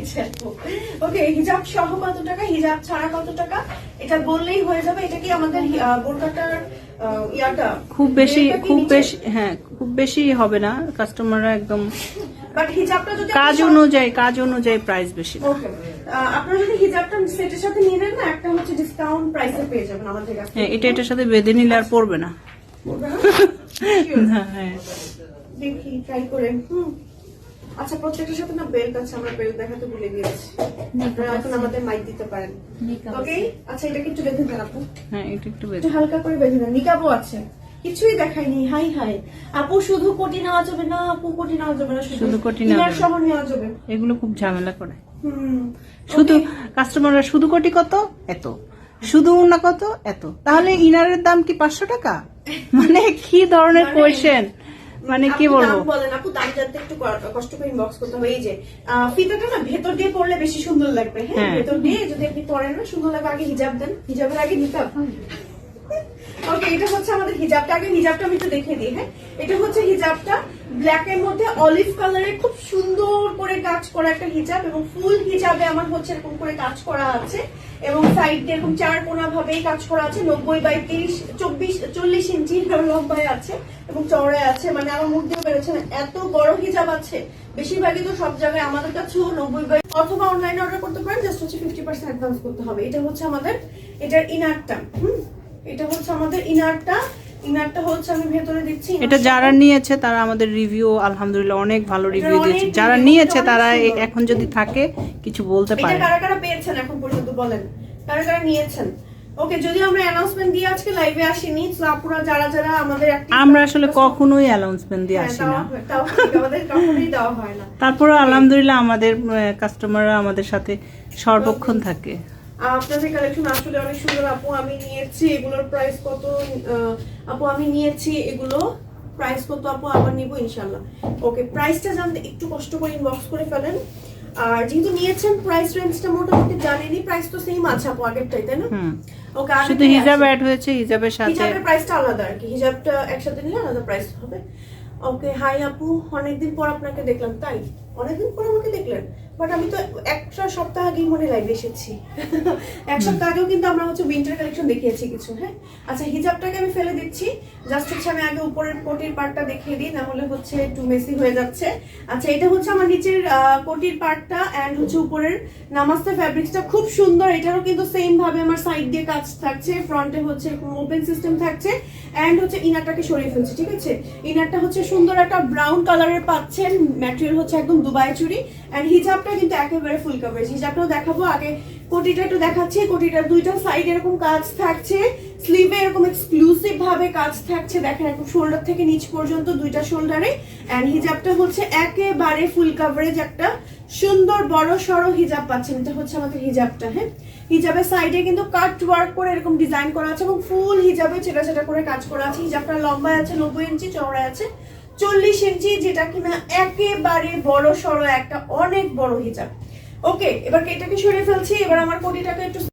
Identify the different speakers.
Speaker 1: দিয়েছে। ওকে, হিজাব সহ কত টাকা, হিজাব ছাড়া কত টাকা, এটা বললেই হয়ে যাবে। এটা কি আমাদের বোরকাটার ইয়াটা
Speaker 2: খুব বেশি হ্যাঁ খুব বেশি হবে না, কাস্টমাররা একদম
Speaker 1: বাট হিজাবটা যদি
Speaker 2: কাজ অনুযায়ী প্রাইস বেশি।
Speaker 1: ওকে, আপনারা যদি হিজাবটা সেটের সাথে নিয়ে নেন না, একটা হচ্ছে ডিসকাউন্ট প্রাইসে পেয়ে যাবেন আমাদের কাছে।
Speaker 2: হ্যাঁ, এটার সাথে বেঁধে নিলে আর পড়বে না। হ্যাঁ,
Speaker 1: দেখি ট্রাই করে। আচ্ছা, প্রত্যেকটার সাথে না বেল্ট আছে, আমরা বেল্ট দেখাতে ভুলে গিয়েছি, আপনারা এখন আমাদের মাইক দিতে পারেন। ওকে, আচ্ছা এটাকে একটু বেঁধে দেন আপু।
Speaker 2: হ্যাঁ, এটা একটু
Speaker 1: একটু হালকা করে বেঁধে দেন। নিকাবও আছে, কিছুই দেখায়নি। হাই হাই আপু, শুধু কোটি নেওয়া যাবে না আপু, কোটি নেওয়া যাবে না, শুধু কোটি সহ নেওয়া যাবে।
Speaker 2: এগুলো খুব ঝামেলা করে। শুধু কাস্টমাররা শুধু কোটি কত এত, শুধু না কত এত, তাহলে ইনারের দাম কি 500 টাকা? মানে কি ধরনের কোয়েশ্চেন, মানে কি বলবো।
Speaker 1: বলেন আপু, দাম জানতে একটু কষ্ট করে ইনবক্স করতে হবে। এই যে ফিতাটা না ভেতর দিয়ে পরলে বেশি সুন্দর লাগবে। হ্যাঁ, ভেতর দিয়ে যদি আপনি পরেন না সুন্দর লাগবে। আগে হিজাব দেন, হিজাবের আগে নিকাব। ওকে, এটা হচ্ছে আমাদের হিজাবটা। আগে হিজাবটা আমি একটু দেখিয়ে দিই। হ্যাঁ, এটা হচ্ছে হিজাবটা, ব্ল্যাক এর মধ্যে অলিভ কালারের খুব সুন্দর করে কাজ করা একটা হিজাব, এবং ফুল হিজাবে আমার হচ্ছে এরকম করে কাজ করা আছে, এবং সাইড দিয়ে এরকম 4 কোণা ভাবেই কাজ করা আছে। 90/30 ইঞ্চি লম্বায় আছে এবং চওড়ায় আছে, মানে আমার মুখ দিয়ে বেরোচ্ছে না, এত বড় হিজাব আছে। বেশিরভাগই তো সব জায়গায় আমাদের কাছেও 90 অথবা অনলাইনে অর্ডার করতে পারেন। জাস্ট হচ্ছে 50% অ্যাডভান্স করতে হবে। এটা হচ্ছে আমাদের এটার ইনারটা। এটা হচ্ছে আমাদের ইনারটা। ইনারটা হচ্ছে আমি ভেতরে দিচ্ছি।
Speaker 2: এটা যারা নিয়েছে তারা আমাদের রিভিউ আলহামদুলিল্লাহ অনেক ভালো রিভিউ দিয়েছে। যারা নিয়েছে তারা এখন যদি থাকে কিছু বলতে পারে।
Speaker 1: এটা কারা কারা পেয়েছেন এখন পর্যন্ত বলেন, কারা কারা নিয়েছেন? ওকে, যদি আমরা অ্যানাউন্সমেন্ট দিয়ে আজকে লাইভে আসিনি, তো আপনারা যারা আমাদের
Speaker 2: আমরা আসলে কখনোই অ্যানাউন্সমেন্ট দিয়ে আসি না,
Speaker 1: আমাদের কখনোই দেওয়া হয় না।
Speaker 2: তারপরে আলহামদুলিল্লাহ আমাদের কাস্টমাররা আমাদের সাথে সর্বক্ষণ থাকে।
Speaker 1: আপনাদের কালেকশন আসলে অনেক সুন্দর আপু। আমি নিয়েছি এগুলোর প্রাইস কত আপু? আমি নিয়েছি এগুলো প্রাইস কত আপু? আবার নিব ইনশাআল্লাহ। ওকে, প্রাইসটা জানতে একটু কষ্ট করে ইনবক্স করে ফেলেন। আর যেহেতু নিয়েছেন প্রাইস রেঞ্জটা মোটামুটি জানেনই, প্রাইস তো সেম আছে আপু আগেরটাই, তাই না? ওকে,
Speaker 2: শুধু হিজাব অ্যাড হয়েছে, হিজাবের সাথে
Speaker 1: হিজাবের প্রাইসটা আলাদা আর কি, হিজাবটা একসাথে নিলে আলাদা প্রাইস হবে। ওকে, হাই আপু, অনেকদিন পর আপনাকে দেখলাম। তাই অনেকদিন পর আমাকে দেখলেন? বাট আমি তো একটা সপ্তাহ আগেই মনে লাইভে এসেছি। এক সপ্তাহ আগেও কিন্তু আমরা হচ্ছে উইন্টার কালেকশন দেখিয়েছি কিছু। হ্যাঁ, আচ্ছা হিজাবটাকে আমি ফেলে দিচ্ছি। জাস্ট হচ্ছে আমি আগে উপরের কোটির পার্টটা দেখিয়ে দিই, না হলে হচ্ছে একটু মেসি হয়ে যাচ্ছে। আচ্ছা, এটা হচ্ছে আমার নিচের কোটির পার্টটা, এন্ড হচ্ছে উপরের নামাজটা ফ্যাব্রিক্সটা খুব সুন্দর। এটারও কিন্তু সেম ভাবে আমার সাইড দিয়ে কাজ থাকছে, ফ্রন্টে হচ্ছে এরকম ওপেন সিস্টেম থাকছে, এন্ড হচ্ছে ইনারটাকে সরিয়ে ফেলছি। ঠিক আছে, ইনারটা হচ্ছে সুন্দর একটা ব্রাউন কালারের পাচ্ছেন, ম্যাটেরিয়াল হচ্ছে একদম দুবাই চুড়ি, এন্ড হিজাবটা কিন্তু একেবারে ফুল কভারেজ। হিজাবটাও দেখাবো, আগে কোটিটা একটু দেখাচ্ছি। কোটিটার দুইটা সাইড এরকম কাজ থাকছে, স্লিভে এরকম এক্সক্লুসিভ ভাবে কাজ থাকছে। দেখেন একদম শোল্ডার থেকে নিচ পর্যন্ত দুইটা শোল্ডারে, এন্ড হিজাবটা হচ্ছে একেবারে ফুল কভারেজ একটা সুন্দর বড় সড়ো হিজাব পাচ্ছেন। এটা হচ্ছে আমাদের হিজাবটা। হ্যাঁ, হিজাবের সাইডে কিন্তু কাট ওয়ার্ক করে এরকম ডিজাইন করা আছে, এবং ফুল হিজাবে ছেটা ছেটা করে কাজ করা আছে। হিজাবটা লম্বায় আছে 90 ইঞ্চি, চওড়ায় আছে 40 ইঞ্চি, যেটা কিনা একেবারে বড় সড়ো একটা অনেক বড় হিজাব। ওকে, এবার এটাকে সরিয়ে ফেলছি। এবার আমার কোটিটাকে একটু